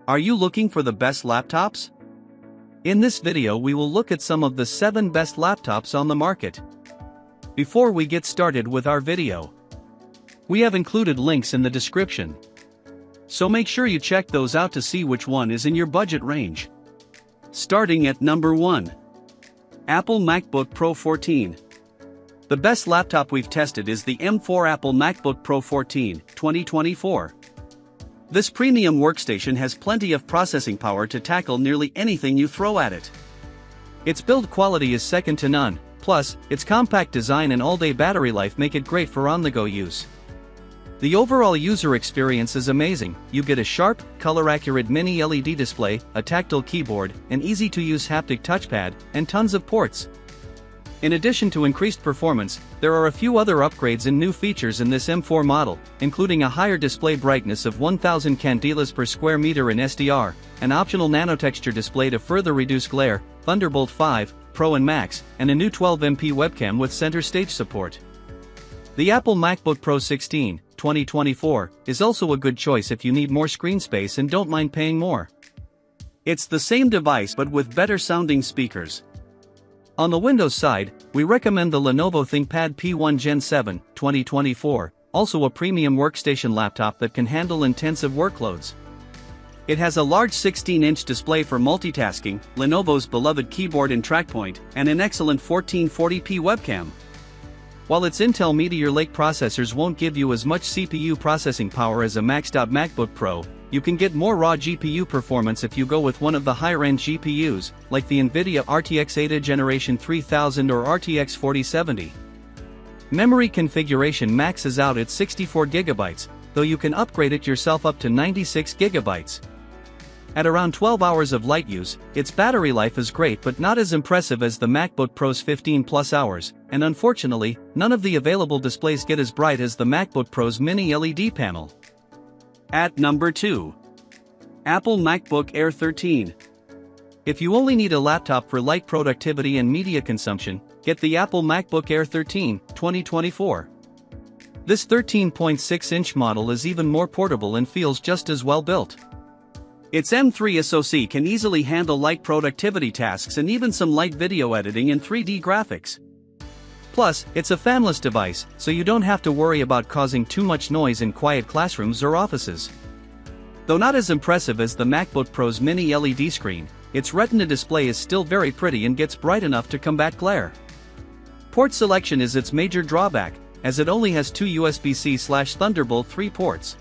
Are you looking for the best laptops? In this video we will look at some of the 7 best laptops on the market. Before we get started with our video, we have included links in the description, so make sure you check those out to see which one is in your budget range. Starting at number 1. Apple MacBook Pro 14. The best laptop we've tested is the M4 Apple MacBook Pro 14, 2024. This premium workstation has plenty of processing power to tackle nearly anything you throw at it. Its build quality is second to none, plus, its compact design and all-day battery life make it great for on-the-go use. The overall user experience is amazing. You get a sharp, color-accurate mini LED display, a tactile keyboard, an easy-to-use haptic touchpad, and tons of ports. In addition to increased performance, there are a few other upgrades and new features in this M4 model, including a higher display brightness of 1000 candelas per square meter in SDR, an optional nanotexture display to further reduce glare, Thunderbolt 5, Pro and Max, and a new 12MP webcam with center stage support. The Apple MacBook Pro 16, 2024, is also a good choice if you need more screen space and don't mind paying more. It's the same device but with better sounding speakers. On the Windows side, we recommend the Lenovo ThinkPad P1 Gen 7, 2024, also a premium workstation laptop that can handle intensive workloads. It has a large 16-inch display for multitasking, Lenovo's beloved keyboard and trackpoint, and an excellent 1440p webcam. While its Intel Meteor Lake processors won't give you as much CPU processing power as a maxed-out MacBook Pro, you can get more raw GPU performance if you go with one of the higher-end GPUs, like the NVIDIA RTX 80 Generation 3000 or RTX 4070. Memory configuration maxes out at 64GB, though you can upgrade it yourself up to 96GB. At around 12 hours of light use, its battery life is great but not as impressive as the MacBook Pro's 15+ hours, and unfortunately, none of the available displays get as bright as the MacBook Pro's mini LED panel. At number 2. Apple MacBook Air 13. If you only need a laptop for light productivity and media consumption, get the Apple MacBook Air 13, 2024. This 13.6-inch model is even more portable and feels just as well built. Its M3 SoC can easily handle light productivity tasks and even some light video editing and 3D graphics. Plus, it's a fanless device, so you don't have to worry about causing too much noise in quiet classrooms or offices. Though not as impressive as the MacBook Pro's mini LED screen, its Retina display is still very pretty and gets bright enough to combat glare. Port selection is its major drawback, as it only has 2 USB-C/Thunderbolt 3 ports.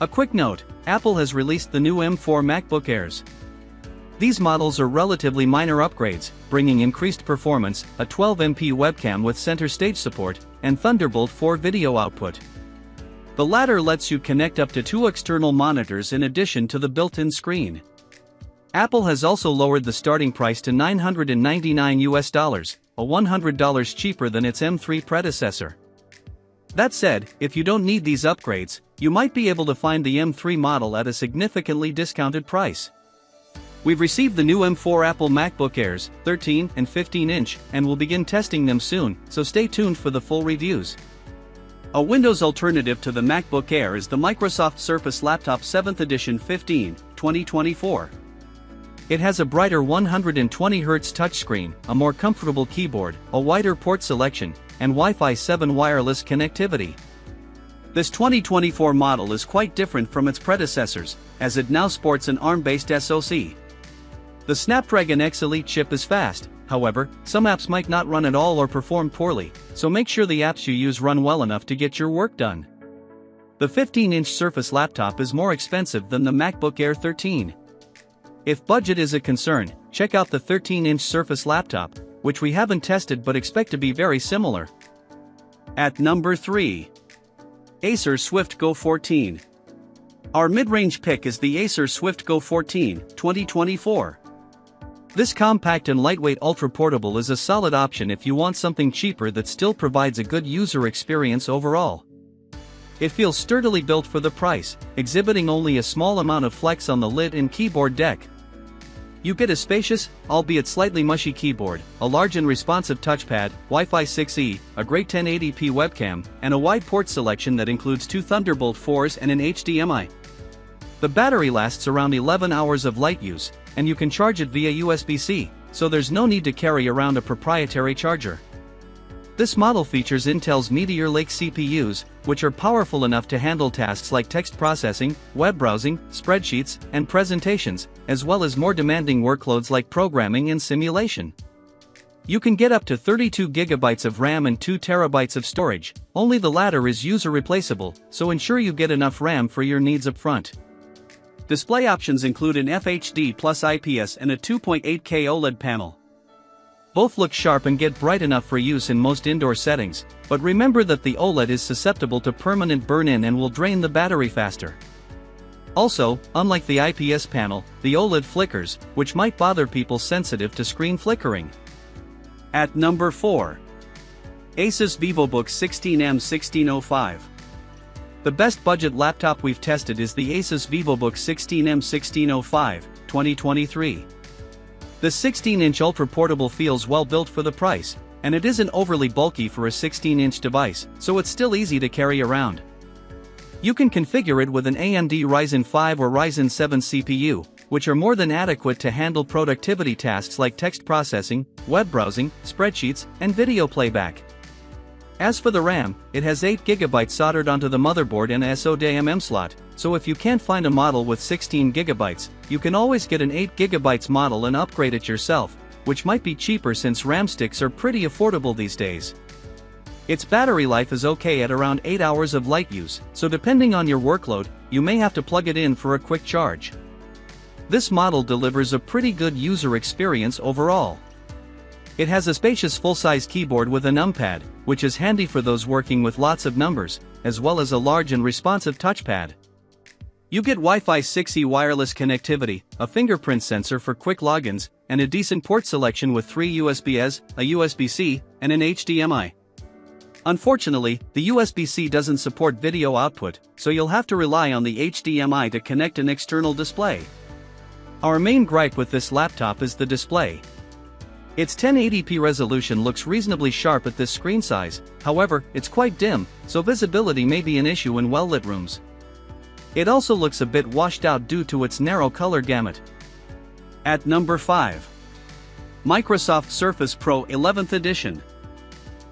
A quick note, Apple has released the new M4 MacBook Airs. These models are relatively minor upgrades, bringing increased performance, a 12MP webcam with center stage support, and Thunderbolt 4 video output. The latter lets you connect up to 2 external monitors in addition to the built-in screen. Apple has also lowered the starting price to $999, a $100 cheaper than its M3 predecessor. That said, if you don't need these upgrades, you might be able to find the M3 model at a significantly discounted price. We've received the new M4 Apple MacBook Airs, 13 and 15-inch, and will begin testing them soon, so stay tuned for the full reviews. A Windows alternative to the MacBook Air is the Microsoft Surface Laptop 7th Edition 15, 2024. It has a brighter 120Hz touchscreen, a more comfortable keyboard, a wider port selection, and Wi-Fi 7 wireless connectivity. This 2024 model is quite different from its predecessors, as it now sports an ARM-based SoC. The Snapdragon X Elite chip is fast, however, some apps might not run at all or perform poorly, so make sure the apps you use run well enough to get your work done. The 15-inch Surface laptop is more expensive than the MacBook Air 13. If budget is a concern, check out the 13-inch Surface laptop, which we haven't tested but expect to be very similar. At number 3. Acer Swift Go 14. Our mid-range pick is the Acer Swift Go 14, 2024. This compact and lightweight ultra-portable is a solid option if you want something cheaper that still provides a good user experience overall. It feels sturdily built for the price, exhibiting only a small amount of flex on the lid and keyboard deck. You get a spacious, albeit slightly mushy keyboard, a large and responsive touchpad, Wi-Fi 6E, a great 1080p webcam, and a wide port selection that includes 2 Thunderbolt 4s and an HDMI. The battery lasts around 11 hours of light use, and you can charge it via USB-C, so there's no need to carry around a proprietary charger. This model features Intel's Meteor Lake CPUs, which are powerful enough to handle tasks like text processing, web browsing, spreadsheets, and presentations, as well as more demanding workloads like programming and simulation. You can get up to 32 GB of RAM and 2 TB of storage, only the latter is user replaceable, so ensure you get enough RAM for your needs up front. Display options include an FHD plus IPS and a 2.8K OLED panel. Both look sharp and get bright enough for use in most indoor settings, but remember that the OLED is susceptible to permanent burn-in and will drain the battery faster. Also, unlike the IPS panel, the OLED flickers, which might bother people sensitive to screen flickering. At number 4. Asus Vivobook 16M1605. The best budget laptop we've tested is the Asus Vivobook 16M1605, 2023. The 16-inch ultra-portable feels well built for the price, and it isn't overly bulky for a 16-inch device, so it's still easy to carry around. You can configure it with an AMD Ryzen 5 or Ryzen 7 CPU, which are more than adequate to handle productivity tasks like text processing, web browsing, spreadsheets, and video playback. As for the RAM, it has 8 GB soldered onto the motherboard and a SODIMM slot, so if you can't find a model with 16 GB, you can always get an 8 GB model and upgrade it yourself, which might be cheaper since RAM sticks are pretty affordable these days. Its battery life is okay at around 8 hours of light use, so depending on your workload, you may have to plug it in for a quick charge. This model delivers a pretty good user experience overall. It has a spacious full-size keyboard with a numpad, which is handy for those working with lots of numbers, as well as a large and responsive touchpad. You get Wi-Fi 6E wireless connectivity, a fingerprint sensor for quick logins, and a decent port selection with 3 USB-As, a USB-C, and an HDMI. Unfortunately, the USB-C doesn't support video output, so you'll have to rely on the HDMI to connect an external display. Our main gripe with this laptop is the display. Its 1080p resolution looks reasonably sharp at this screen size, however, it's quite dim, so visibility may be an issue in well-lit rooms. It also looks a bit washed out due to its narrow color gamut. At number 5. Microsoft Surface Pro 11th Edition.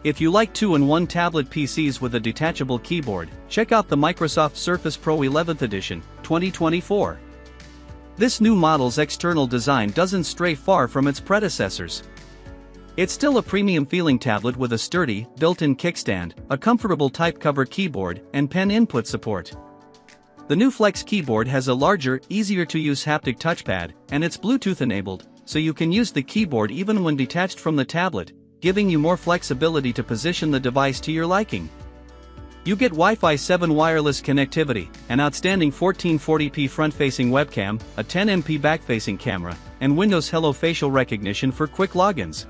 If you like 2-in-1 tablet PCs with a detachable keyboard, check out the Microsoft Surface Pro 11th Edition, 2024. This new model's external design doesn't stray far from its predecessors. It's still a premium-feeling tablet with a sturdy, built-in kickstand, a comfortable type cover keyboard, and pen input support. The new Flex keyboard has a larger, easier-to-use haptic touchpad, and it's Bluetooth-enabled, so you can use the keyboard even when detached from the tablet, giving you more flexibility to position the device to your liking. You get Wi-Fi 7 wireless connectivity, an outstanding 1440p front-facing webcam, a 10MP back-facing camera, and Windows Hello facial recognition for quick logins.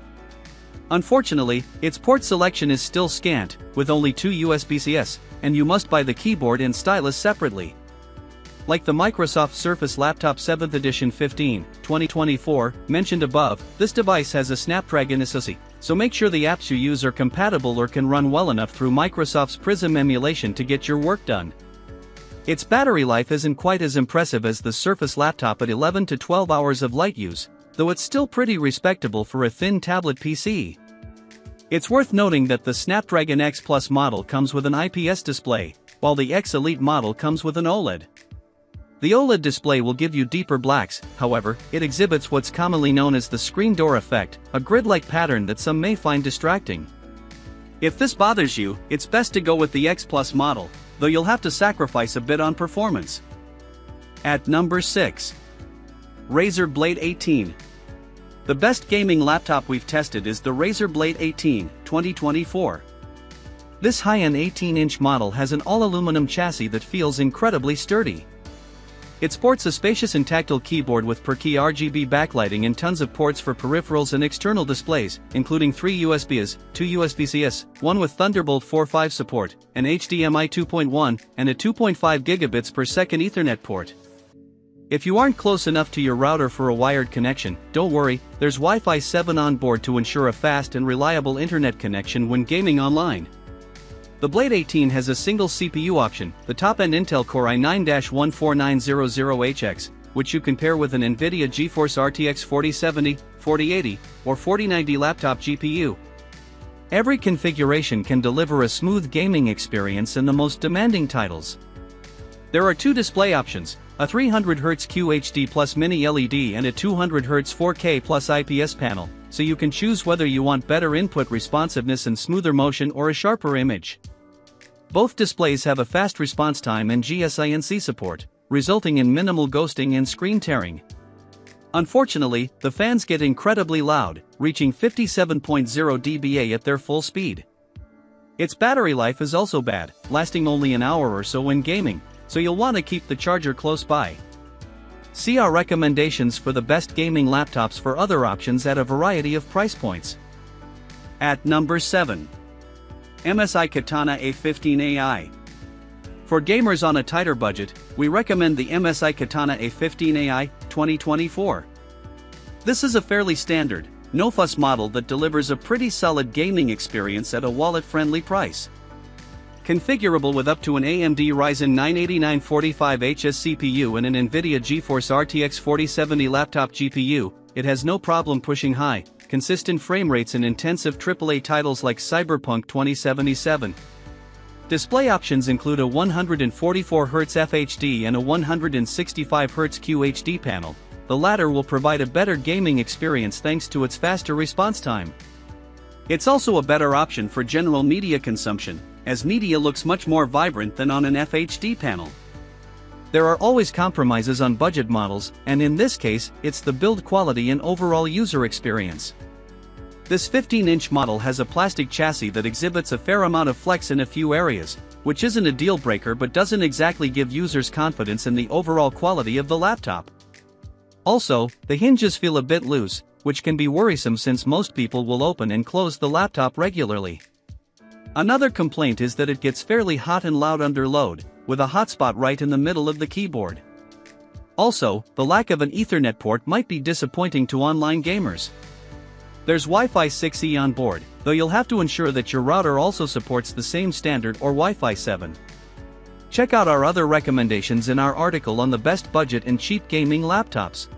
Unfortunately, its port selection is still scant, with only 2 USB-Cs, and you must buy the keyboard and stylus separately. Like the Microsoft Surface Laptop 7th Edition 15, 2024, mentioned above, this device has a Snapdragon SoC, so make sure the apps you use are compatible or can run well enough through Microsoft's Prism emulation to get your work done. Its battery life isn't quite as impressive as the Surface Laptop at 11 to 12 hours of light use, though it's still pretty respectable for a thin tablet PC. It's worth noting that the Snapdragon X Plus model comes with an IPS display, while the X Elite model comes with an OLED. The OLED display will give you deeper blacks, however, it exhibits what's commonly known as the screen door effect, a grid-like pattern that some may find distracting. If this bothers you, it's best to go with the X Plus model, though you'll have to sacrifice a bit on performance. At number 6. Razer Blade 18. The best gaming laptop we've tested is the Razer Blade 18, 2024. This high-end 18-inch model has an all-aluminum chassis that feels incredibly sturdy. It sports a spacious and tactile keyboard with per-key RGB backlighting and tons of ports for peripherals and external displays, including 3 USB-As, 2 USB-Cs, one with Thunderbolt 4.5 support, an HDMI 2.1, and a 2.5 gigabits per second Ethernet port. If you aren't close enough to your router for a wired connection, don't worry, there's Wi-Fi 7 on board to ensure a fast and reliable internet connection when gaming online. The Blade 18 has a single CPU option, the top-end Intel Core i9-14900HX, which you can pair with an NVIDIA GeForce RTX 4070, 4080, or 4090 laptop GPU. Every configuration can deliver a smooth gaming experience in the most demanding titles. There are two display options, a 300Hz QHD plus mini LED and a 200Hz 4K plus IPS panel, so you can choose whether you want better input responsiveness and smoother motion or a sharper image. Both displays have a fast response time and GSINC support, resulting in minimal ghosting and screen tearing. Unfortunately, the fans get incredibly loud, reaching 57.0 dBA at their full speed. Its battery life is also bad, lasting only an hour or so when gaming, so you'll want to keep the charger close by. See our recommendations for the best gaming laptops for other options at a variety of price points. At number 7. MSI Katana A15 AI. For gamers on a tighter budget, we recommend the MSI Katana A15 AI 2024. This is a fairly standard, no-fuss model that delivers a pretty solid gaming experience at a wallet-friendly price. Configurable with up to an AMD Ryzen 9 8945HS CPU and an NVIDIA GeForce RTX 4070 laptop GPU, it has no problem pushing high, consistent frame rates in intensive AAA titles like Cyberpunk 2077. Display options include a 144Hz FHD and a 165Hz QHD panel. The latter will provide a better gaming experience thanks to its faster response time. It's also a better option for general media consumption, as media looks much more vibrant than on an FHD panel. There are always compromises on budget models, and in this case, it's the build quality and overall user experience. This 15-inch model has a plastic chassis that exhibits a fair amount of flex in a few areas, which isn't a deal breaker but doesn't exactly give users confidence in the overall quality of the laptop. Also, the hinges feel a bit loose, which can be worrisome since most people will open and close the laptop regularly. Another complaint is that it gets fairly hot and loud under load, with a hotspot right in the middle of the keyboard. Also, the lack of an Ethernet port might be disappointing to online gamers. There's Wi-Fi 6E on board, though you'll have to ensure that your router also supports the same standard or Wi-Fi 7. Check out our other recommendations in our article on the best budget and cheap gaming laptops.